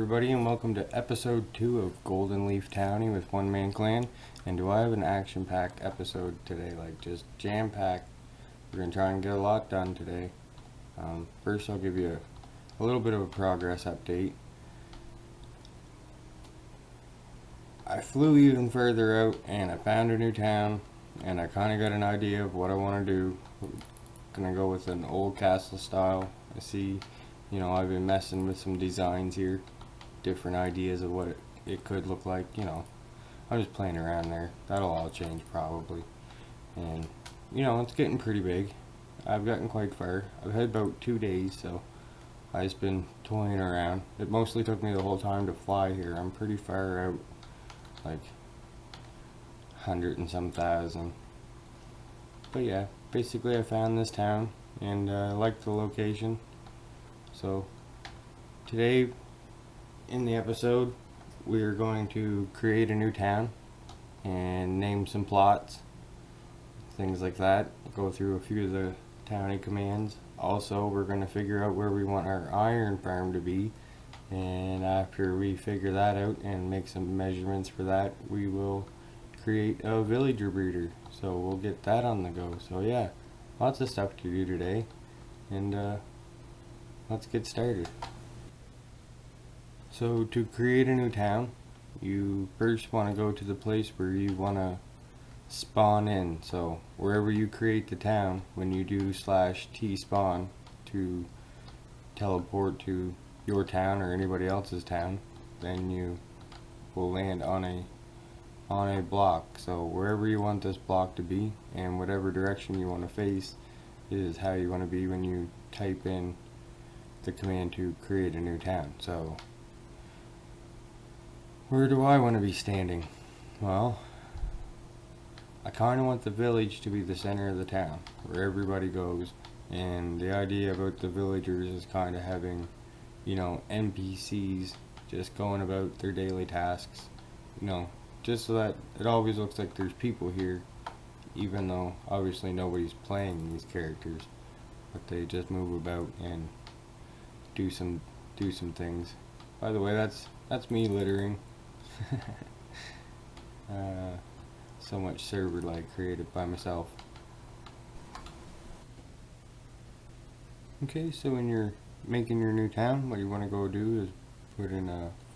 everybody, and welcome to episode 2 of GoldenLeaf Towny with ZNOneManClan. And do I have an action-packed episode today, like just jam-packed. We're going to try and get a lot done today. First I'll give you a little bit of a progress update. I flew even further out and I found a new town, and I kind of got an idea of what I want to do. I'm going to go with an old castle style. I see, I've been messing with some designs here, different ideas of what it could look like. I'm just playing around there. That'll all change probably. And it's getting pretty big. I've gotten quite far. I've had about 2 days, so I've just been toying around. It mostly took me the whole time to fly here. I'm pretty far out, like 100 and some thousand. But yeah, basically I found this town and I like the location. So today in the episode we are going to create a new town and name some plots, things like that. Go through a few of the towny commands. Also, we're going to figure out where we want our iron farm to be, and after we figure that out and make some measurements for that, we will create a villager breeder. So we'll get that on the go. So yeah, lots of stuff to do today, and let's get started. So to create a new town, you first want to go to the place where you want to spawn in. So wherever you create the town, when you do /t spawn to teleport to your town or anybody else's town, then you will land on a block. So wherever you want this block to be and whatever direction you want to face is how you want to be when you type in the command to create a new town. So where do I want to be standing? Well, I kind of want the village to be the center of the town, where everybody goes. And the idea about the villagers is kind of having, NPCs just going about their daily tasks. Just so that it always looks like there's people here, even though obviously nobody's playing these characters, but they just move about and do some things. By the way, that's me littering. So much server lag created by myself. Okay, so when you're making your new town, what you want to go do is put in a /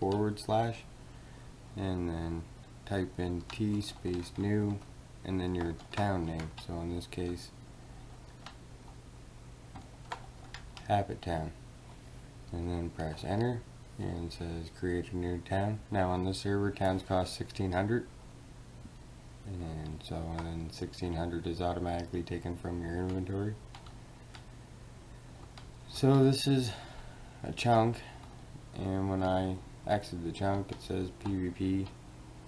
and then type in T space new and then your town name. So in this case, Habit Town, and then press enter and it says create a new town. Now on this server, towns cost 1600, and so then 1600 is automatically taken from your inventory. So this is a chunk, and when I exit the chunk it says PvP,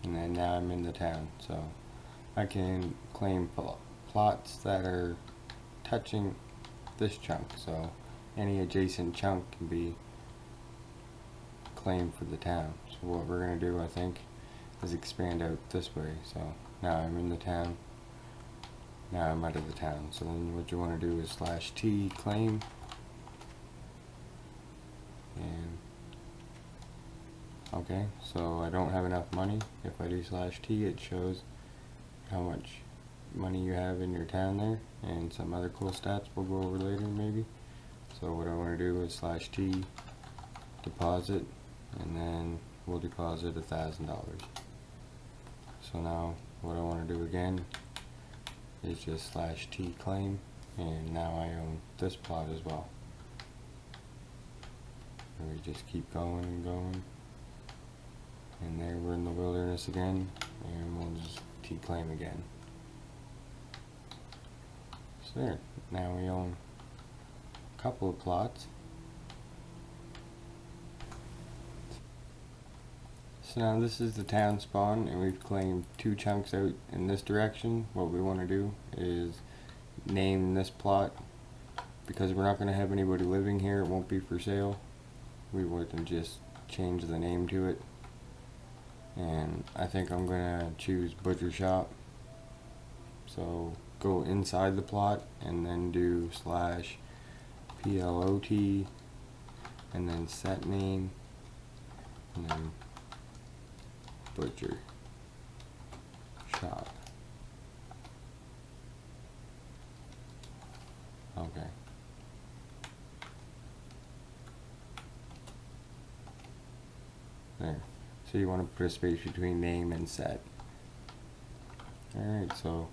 and then now I'm in the town. So I can claim plots that are touching this chunk, so any adjacent chunk can be claimed for the town. So what we're going to do, I think, is expand out this way. So now I'm in the town, now I'm out of the town. So then what you want to do is /t claim, and okay, so I don't have enough money. If I do /t, it shows how much money you have in your town there, and some other cool stats we'll go over later maybe. So what I want to do is /t deposit, and then we'll deposit $1,000. So now what I want to do again is just /t claim, and now I own this plot as well. And we just keep going and going, and there we're in the wilderness again, and we'll just T claim again. So there, now we own a couple of plots. So now this is the town spawn, and we've claimed 2 chunks out in this direction. What we want to do is name this plot, because we're not going to have anybody living here, it won't be for sale. We wouldn't just change the name to it, and I think I'm going to choose butcher shop. So go inside the plot and then do /plot and then set name, and then butcher shop. Okay. There. So you want to put a space between name and set. Alright, so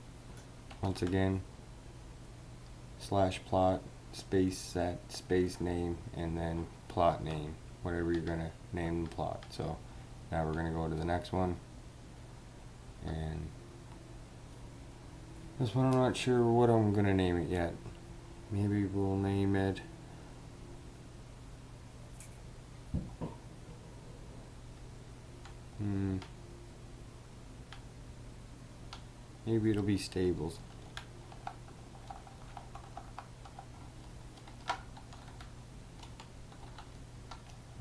once again, /plot, space set, space name, and then plot name, whatever you're going to name the plot. So now we're going to go to the next one. And this one I'm not sure what I'm going to name it yet. Maybe we'll name it maybe it'll be stables.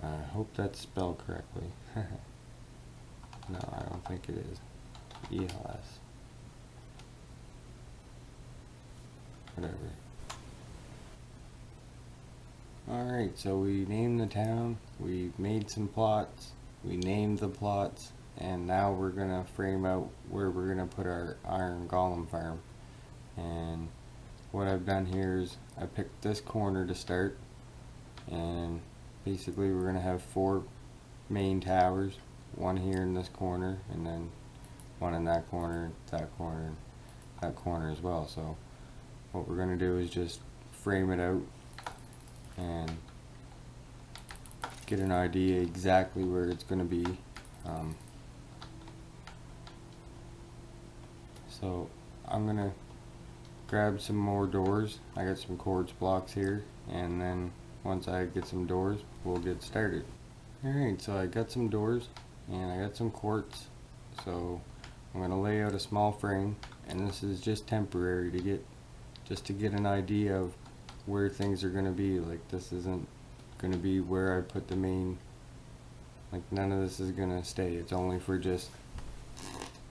I hope that's spelled correctly. No, I don't think it is. ELS. Whatever. Alright, so we named the town, we made some plots, we named the plots, and now we're gonna frame out where we're gonna put our iron golem farm. And what I've done here is I picked this corner to start, and basically we're gonna have 4 main towers, one here in this corner, and then one in that corner, and that corner as well. So what we're gonna do is just frame it out and get an idea exactly where it's going to be. So I'm going to grab some more doors. I got some quartz blocks here, and then once I get some doors, we'll get started. Alright, so I got some doors and I got some quartz. So I'm going to lay out a small frame, and this is just temporary to get an idea of where things are going to be. Like, this isn't going to be where I put the main, like none of this is going to stay. It's only for just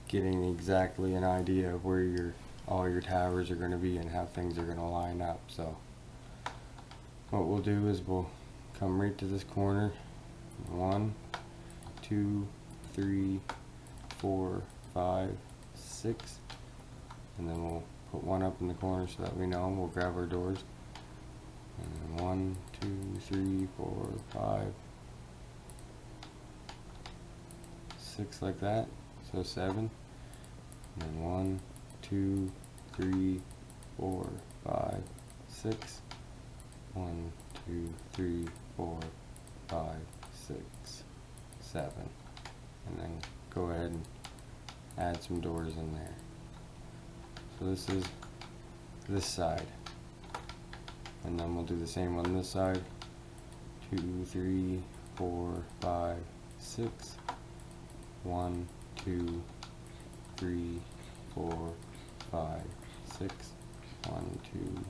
getting exactly an idea of where all your towers are going to be and how things are going to line up. So what we'll do is we'll come right to this corner. 1, 2, 3, 4, 5, 6, and then we'll put one up in the corner so that we know. We'll grab our doors. And 1, 2, 3, 4, 5, 6 like that. So 7. And then 1, 2, 3, 4, 5, 6. 1, 2, 3, 4, 5, 6, 7. And then go ahead and add some doors in there. So this is this side. And then we'll do the same on this side. 2, 3, 4, 5, 6. 1, 2, 3, 4, 5, 6. 1, 2,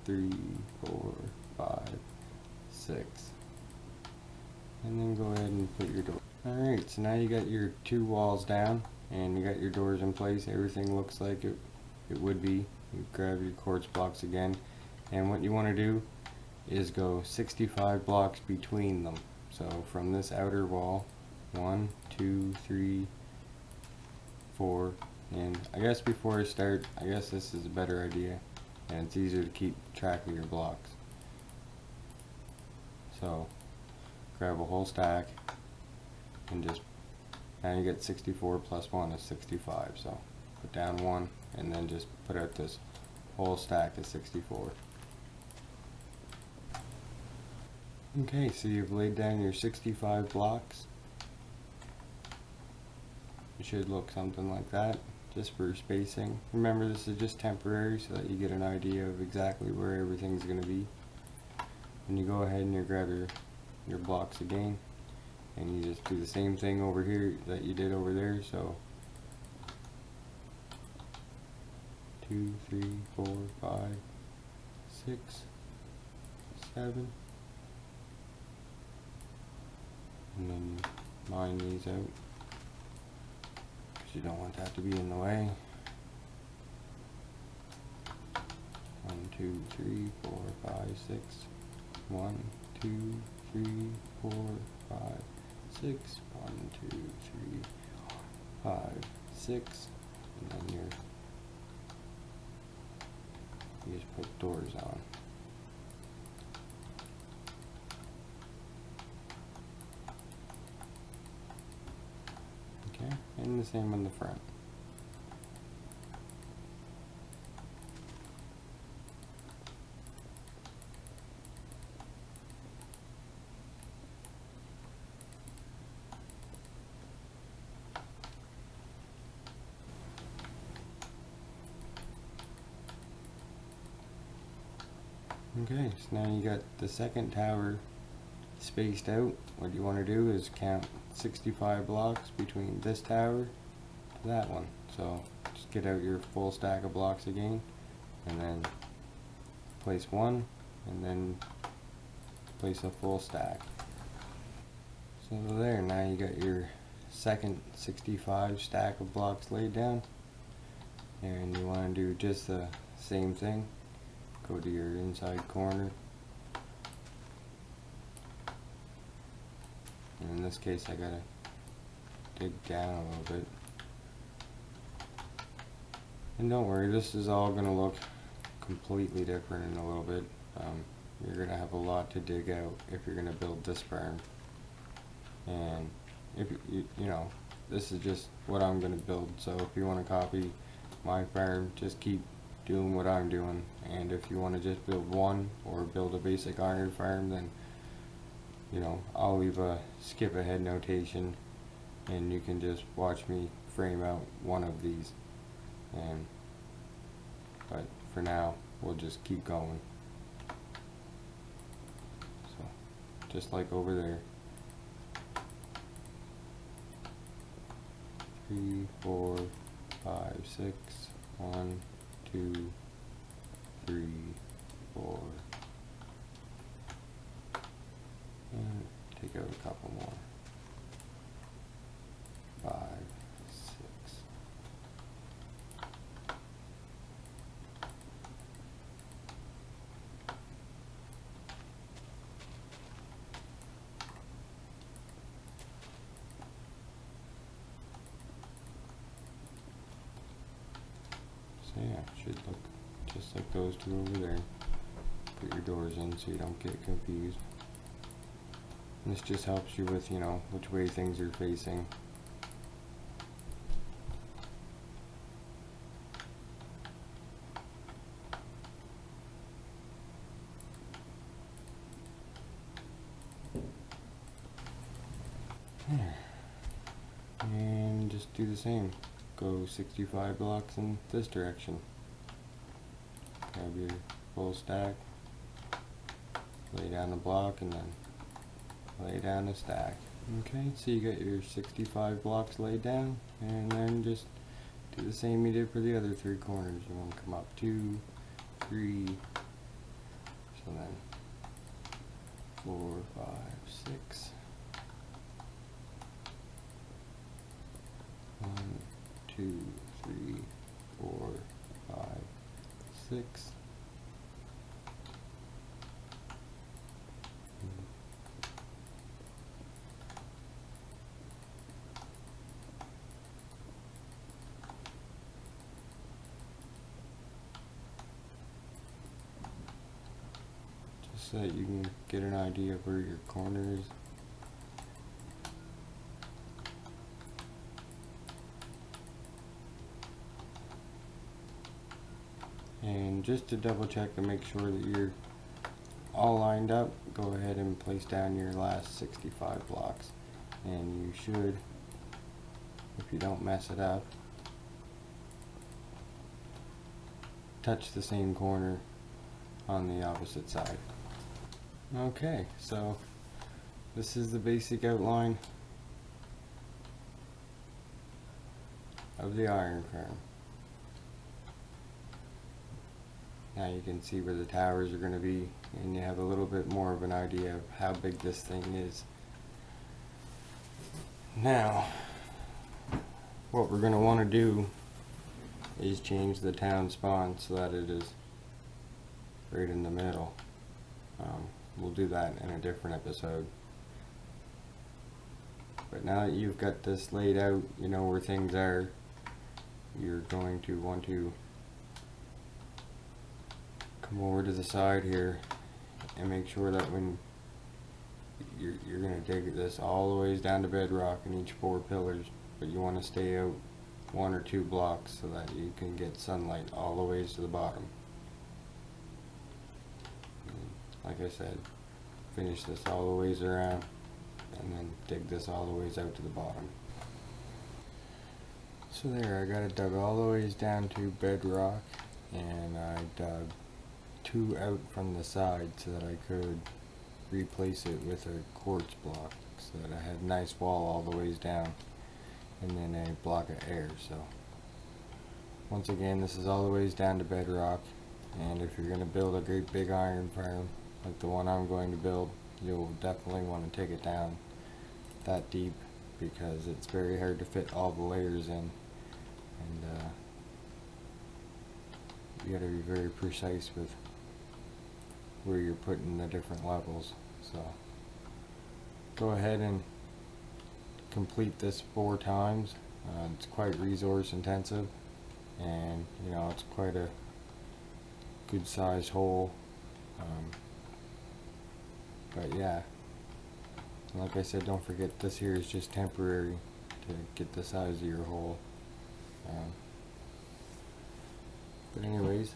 3, 4, 5, 6. And then go ahead and put your door. Alright, so now you got your 2 walls down and you got your doors in place. Everything looks like it would be. You grab your quartz blocks again. And what you want to do is go 65 blocks between them. So from this outer wall, 1, 2, 3, 4, and I guess before I start, I guess this is a better idea, and it's easier to keep track of your blocks. So grab a whole stack and just, now you get 64 plus 1 is 65. So put down 1 and then just put out this whole stack of 64. Okay, so you've laid down your 65 blocks. It should look something like that, just for spacing. Remember, this is just temporary so that you get an idea of exactly where everything's going to be. And you go ahead and you grab your blocks again, and you just do the same thing over here that you did over there. So 2, 3, 4, 5, 6, 7. And then line these out, because you don't want that to be in the way. 1, 2, 3, 4, 5, 6. 1, 2, 3, 4, 5, 6. 1, 2, 3, 4, 5, 6. And then you just put doors on. Okay, and the same on the front. Okay, so now you got the second tower spaced out. What you want to do is count 65 blocks between this tower to that one. So just get out your full stack of blocks again, and then place one, and then place a full stack. So there, now you got your second 65 stack of blocks laid down, and you want to do just the same thing. Go to your inside corner, and in this case I gotta dig down a little bit. And don't worry, this is all gonna look completely different in a little bit. You're gonna have a lot to dig out if you're gonna build this farm. And if you know, this is just what I'm gonna build. So if you want to copy my farm, just keep doing what I'm doing. And if you want to just build one or build a basic iron farm, then you know, I'll leave a skip ahead notation, and you can just watch me frame out one of these. And but for now, we'll just keep going. So just like over there, 3, 4, 5, 6, 1, 2, 3, 4, and take out a couple more. 5, 6. So yeah, it should look just like those two over there. Put your doors in so you don't get confused. And this just helps you with, you know, which way things are facing. And just do the same. Go 65 blocks in this direction. Grab your full stack, lay down the block, and then lay down the stack. Okay, so you got your 65 blocks laid down, and then just do the same you did for the other 3 corners. You want to come up 2, 3, so then 4, 5, 6. 1, 2, 3, 4, 5, 6. Just so that you can get an idea of where your corner is. And just to double check to make sure that you're all lined up, go ahead and place down your last 65 blocks. And you should, if you don't mess it up, touch the same corner on the opposite side. Okay, so this is the basic outline of the iron farm. Now you can see where the towers are going to be, and you have a little bit more of an idea of how big this thing is. Now, what we're going to want to do is change the town spawn so that it is right in the middle. We'll do that in a different episode. But now that you've got this laid out, you know where things are, you're going to want to come over to the side here and make sure that when you're going to dig this all the ways down to bedrock in each 4 pillars, but you want to stay out 1 or 2 blocks so that you can get sunlight all the ways to the bottom. And like I said, finish this all the ways around and then dig this all the ways out to the bottom. So there, I got it dug all the ways down to bedrock, and I dug 2 out from the side so that I could replace it with a quartz block so that I had a nice wall all the ways down, and then a block of air. So once again, this is all the ways down to bedrock, and if you're going to build a great big iron farm like the one I'm going to build, you'll definitely want to take it down that deep because it's very hard to fit all the layers in, and you got to be very precise with where you're putting the different levels. So go ahead and complete this 4 times. It's quite resource intensive, and you know, it's quite a good sized hole. But yeah, like I said, don't forget this here is just temporary to get the size of your hole. But anyways,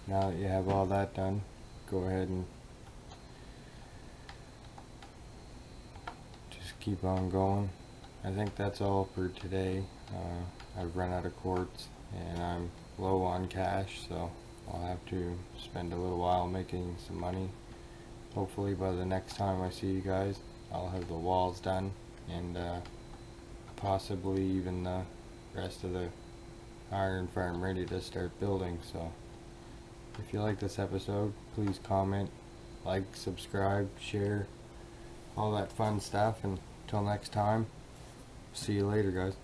now that you have all that done, go ahead and just keep on going. I think that's all for today. I've run out of quartz and I'm low on cash, so I'll have to spend a little while making some money. Hopefully by the next time I see you guys, I'll have the walls done and possibly even the rest of the iron farm ready to start building. So if you like this episode, please comment, like, subscribe, share, all that fun stuff. And until next time, see you later, guys.